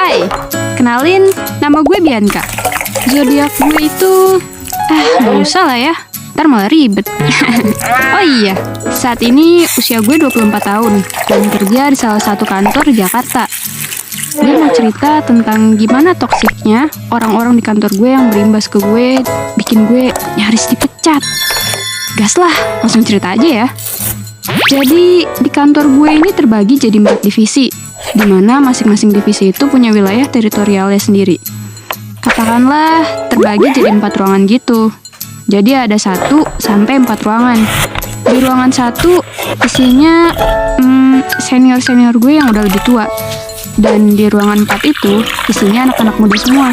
Hai, kenalin, nama gue Bianca. Zodiak gue itu... gak usah lah ya, ntar malah ribet. Oh iya, saat ini usia gue 24 tahun dan kerja di salah satu kantor di Jakarta. Gue mau cerita tentang gimana toksiknya orang-orang di kantor gue yang berimbas ke gue, bikin gue nyaris dipecat. Gas lah, langsung cerita aja ya. Jadi, di kantor gue ini terbagi jadi 4 divisi, di mana masing-masing divisi itu punya wilayah teritorialnya sendiri. Katakanlah terbagi jadi 4 ruangan gitu. Jadi ada 1 sampai 4 ruangan. Di ruangan 1 isinya senior-senior gue yang udah lebih tua. Dan di ruangan 4 itu isinya anak-anak muda semua.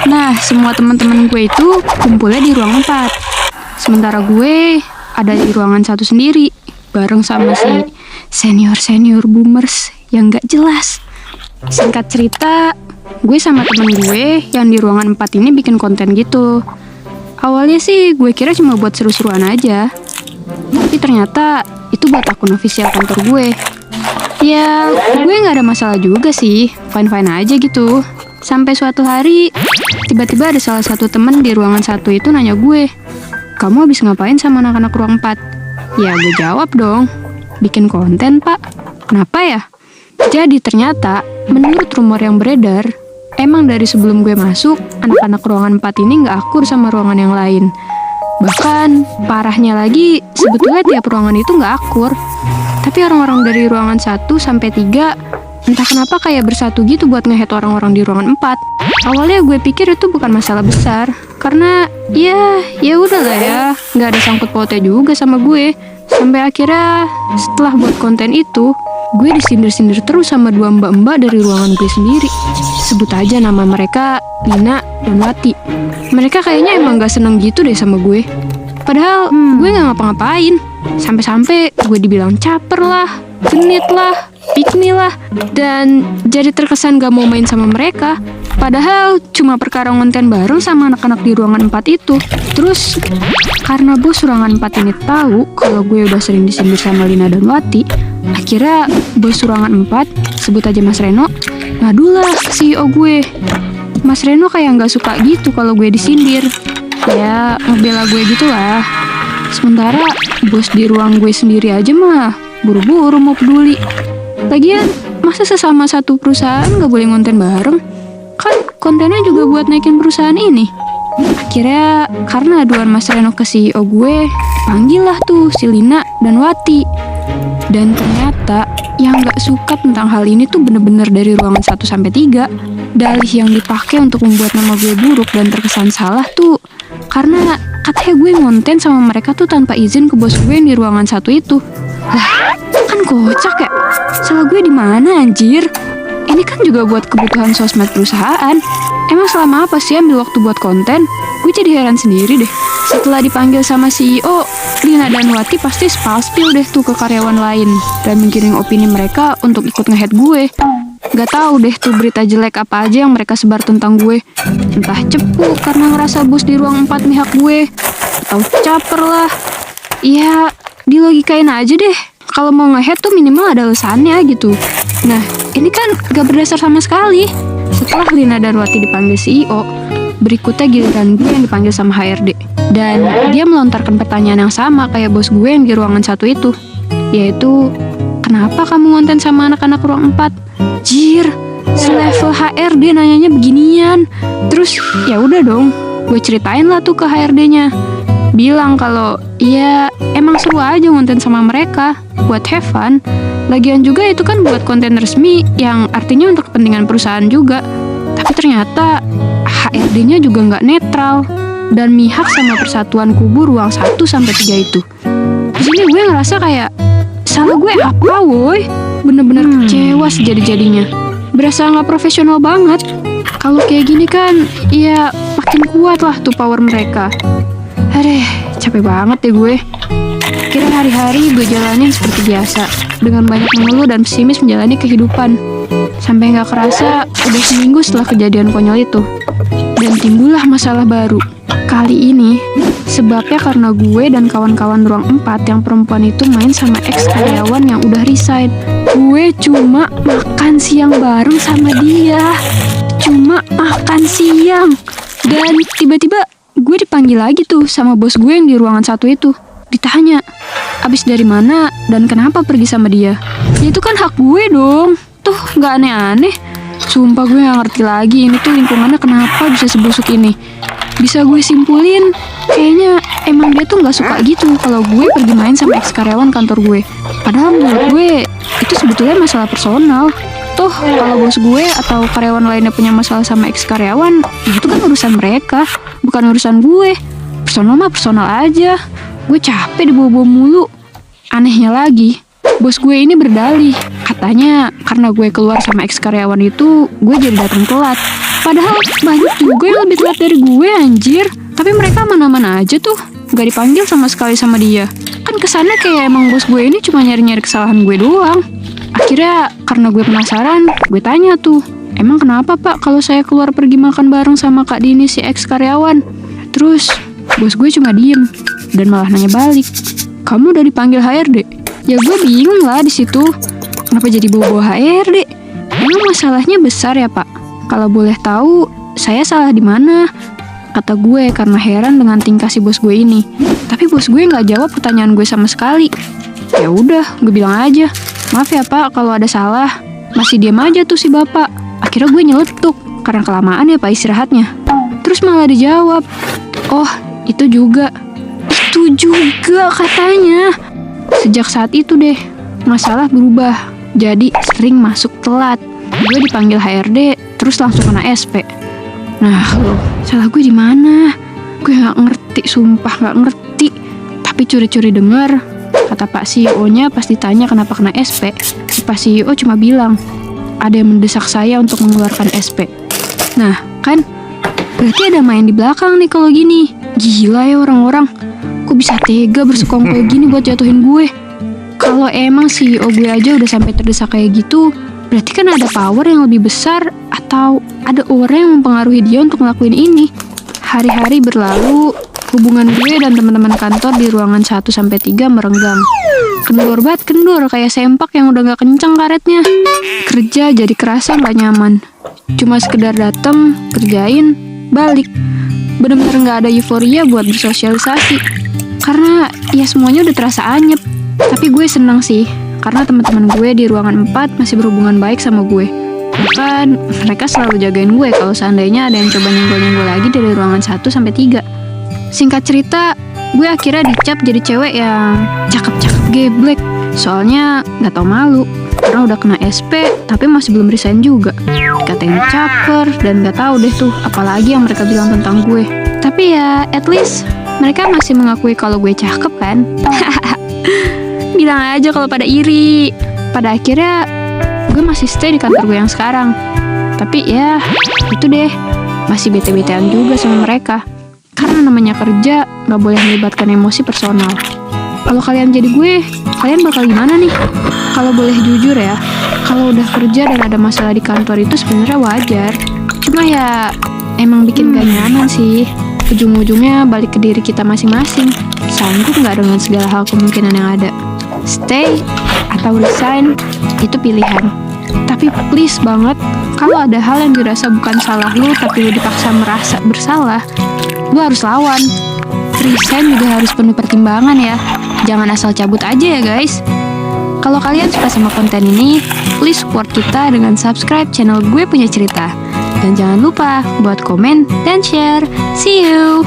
Nah, semua teman-teman gue itu kumpulnya di ruang 4. Sementara gue ada di ruangan 1 sendiri, bareng sama si senior-senior boomers yang gak jelas. Singkat cerita, gue sama temen gue yang di ruangan 4 ini bikin konten gitu. Awalnya sih gue kira cuma buat seru-seruan aja, tapi ternyata itu buat akun official kantor gue. Ya, gue gak ada masalah juga sih, fine-fine aja gitu. Sampai suatu hari, tiba-tiba ada salah satu temen di ruangan 1 itu nanya gue, "Kamu habis ngapain sama anak-anak ruang 4? Ya, gue jawab dong, "Bikin konten, Pak." Kenapa ya? Jadi ternyata, menurut rumor yang beredar, emang dari sebelum gue masuk, anak-anak ruangan 4 ini gak akur sama ruangan yang lain. Bahkan, parahnya lagi, sebetulnya tiap ruangan itu gak akur. Tapi orang-orang dari ruangan 1 sampai 3, entah kenapa kayak bersatu gitu buat nge-head orang-orang di ruangan 4. Awalnya gue pikir itu bukan masalah besar, karena ya udahlah ya, gak ada sangkut pautnya juga sama gue. Sampai akhirnya setelah buat konten itu, gue disindir-sindir terus sama 2 mbak-mbak dari ruangan gue sendiri. Sebut aja nama mereka, Lina dan Wati. Mereka kayaknya emang gak seneng gitu deh sama gue. Padahal gue gak ngapa-ngapain. Sampai-sampai gue dibilang caper lah, genit lah, pick me lah, dan jadi terkesan gak mau main sama mereka. Padahal cuma perkara ngonten bareng sama anak-anak di ruangan 4 itu. Terus karena bos ruangan 4 ini tahu kalau gue udah sering disindir sama Lina dan Wati, akhirnya bos ruangan 4, sebut aja Mas Reno, ngadulah ke CEO gue. Mas Reno kayak gak suka gitu kalau gue disindir. Ya, ngebela gue gitu lah. Sementara bos di ruang gue sendiri aja mah buru-buru mau peduli. Lagian, masa sesama satu perusahaan gak boleh ngonten bareng? Kan kontennya juga buat naikin perusahaan ini. Akhirnya, karena aduan Mas Reno ke CEO gue, panggil lah tuh si Lina dan Wati. Dan ternyata, yang gak suka tentang hal ini tuh bener-bener dari ruangan 1 sampai 3. Dalih yang dipakai untuk membuat nama gue buruk dan terkesan salah tuh karena katanya gue ngonten sama mereka tuh tanpa izin ke bos gue yang di ruangan 1 itu. Lah, kan kocak ya? Salah gue di mana anjir? Ini kan juga buat kebutuhan sosmed perusahaan. Emang selama apa sih ambil waktu buat konten? Gue jadi heran sendiri deh. Setelah dipanggil sama CEO, Lina dan Wati pasti spil deh tuh ke karyawan lain dan menggiring opini mereka untuk ikut nge-head gue. Gak tahu deh tuh berita jelek apa aja yang mereka sebar tentang gue. Entah cepu karena ngerasa bos di ruang 4 mihak gue, atau caper lah. Ya, dilogikain aja deh. Kalau mau nge-head tuh minimal ada alasannya gitu. Nah, ini kan gak berdasar sama sekali. Setelah Lina dan Wati dipanggil CEO, berikutnya giliran gue yang dipanggil sama HRD. Dan dia melontarkan pertanyaan yang sama kayak bos gue yang di ruangan 1 itu. Yaitu, kenapa kamu ngonten sama anak-anak ruang 4? Jir, selevel HRD nanyanya beginian. Terus ya udah dong, gue ceritain lah tuh ke HRD-nya. Bilang kalau ya emang seru aja ngonten sama mereka buat have fun. Lagian juga itu kan buat konten resmi yang artinya untuk kepentingan perusahaan juga. Tapi ternyata HRD-nya juga nggak netral dan mihak sama persatuan kubu ruang 1 sampai 3 itu. Di sini gue ngerasa kayak salah gue apa woi? Bener-bener kecewa sejadi-jadinya. Berasa nggak profesional banget. Kalau kayak gini kan, ya makin kuat lah tuh power mereka. Aduh, capek banget deh gue. Kira hari-hari gue jalanin seperti biasa, dengan banyak mengeluh dan pesimis menjalani kehidupan. Sampai nggak kerasa, udah seminggu setelah kejadian konyol itu. Dan timbullah masalah baru. Kali ini, sebabnya karena gue dan kawan-kawan ruang 4 yang perempuan itu main sama ex-karyawan yang udah resign. Gue cuma makan siang bareng sama dia. makan siang. Dan tiba-tiba gue dipanggil lagi tuh sama bos gue yang di ruangan 1 itu. Ditanya, abis dari mana dan kenapa pergi sama dia? Ya itu kan hak gue dong. Tuh gak aneh-aneh. Sumpah gue gak ngerti lagi ini tuh lingkungannya kenapa bisa sebusuk ini. Bisa gue simpulin, kayaknya emang dia tuh gak suka gitu kalau gue pergi main sama ex-karyawan kantor gue. Padahal menurut gue itu sebetulnya masalah personal. Tuh kalau bos gue atau karyawan lainnya punya masalah sama ex-karyawan, ya itu kan urusan mereka, bukan urusan gue. Personal mah personal aja. Gue capek dibawa-bawa mulu. Anehnya lagi, bos gue ini berdalih, katanya karena gue keluar sama ex-karyawan itu, gue jadi datang telat. Padahal banyak juga yang lebih telat dari gue, anjir. Tapi mereka mana-mana aja tuh, gak dipanggil sama sekali sama dia. Kan kesannya kayak emang bos gue ini cuma nyari-nyari kesalahan gue doang. Akhirnya karena gue penasaran, gue tanya tuh, emang kenapa pak kalau saya keluar pergi makan bareng sama Kak Dini si ex-karyawan? Terus bos gue cuma diem dan malah nanya balik, kamu udah dipanggil HRD? Ya gue bingung lah di situ. Kenapa jadi bawa-bawa HRD? Emang masalahnya besar ya pak? Kalau boleh tahu, saya salah di mana? Kata gue karena heran dengan tingkah si bos gue ini. Tapi bos gue nggak jawab pertanyaan gue sama sekali. Ya udah, gue bilang aja, maaf ya pak kalau ada salah. Masih diam aja tuh si bapak. Akhirnya gue nyeletuk karena kelamaan ya pak istirahatnya. Terus malah dijawab, oh itu juga. Itu juga katanya. Sejak saat itu deh, masalah berubah. Jadi sering masuk telat. Gue dipanggil HRD, terus langsung kena SP. Nah, lo, salah gue di mana? Gue nggak ngerti, sumpah nggak ngerti. Tapi curi-curi dengar, kata Pak CEO-nya pas ditanya kenapa kena SP, si Pak CEO cuma bilang, ada yang mendesak saya untuk mengeluarkan SP. Nah, kan? Berarti ada main di belakang nih kalau gini. Gila ya orang-orang. Kok bisa tega bersekongkol gini buat jatuhin gue? Kalau emang CEO gue aja udah sampai terdesak kayak gitu, berarti kan ada power yang lebih besar atau ada orang yang mempengaruhi dia untuk ngelakuin ini. Hari-hari berlalu, hubungan gue dan teman-teman kantor di ruangan 1-3 merenggang. Kendor kayak sempak yang udah gak kencang karetnya. Kerja jadi kerasa gak nyaman. Cuma sekedar dateng, kerjain, balik. Bener-bener gak ada euforia buat bersosialisasi. Karena ya semuanya udah terasa anyep. Tapi gue senang sih, karena teman-teman gue di ruangan 4 masih berhubungan baik sama gue. Bahkan mereka selalu jagain gue kalau seandainya ada yang coba nyenggol-nyenggol lagi dari ruangan 1-3. Singkat cerita, gue akhirnya dicap jadi cewek yang cakep-cakep geblek. Soalnya gak tau malu, karena udah kena SP tapi masih belum resign juga. Dikatain caper dan gak tahu deh tuh apalagi yang mereka bilang tentang gue. Tapi ya at least mereka masih mengakui kalau gue cakep kan. Bilang aja kalau pada iri. Pada akhirnya gue masih stay di kantor gue yang sekarang. Tapi ya itu deh, masih bete-betean juga sama mereka. Karena namanya kerja gak boleh melibatkan emosi personal. Kalau kalian jadi gue, kalian bakal gimana nih? Kalau boleh jujur ya, kalau udah kerja dan ada masalah di kantor itu sebenarnya wajar. Cuma ya emang bikin gak nyaman sih. Ujung-ujungnya balik ke diri kita masing-masing. Sanggup gak dengan segala hal kemungkinan yang ada? Stay atau resign, itu pilihan. Tapi please banget, kalau ada hal yang dirasa bukan salah lu tapi lu dipaksa merasa bersalah, lu harus lawan. Resign juga harus penuh pertimbangan ya. Jangan asal cabut aja ya guys. Kalau kalian suka sama konten ini, please support kita dengan subscribe channel Gue Punya Cerita. Dan jangan lupa buat komen dan share. See you!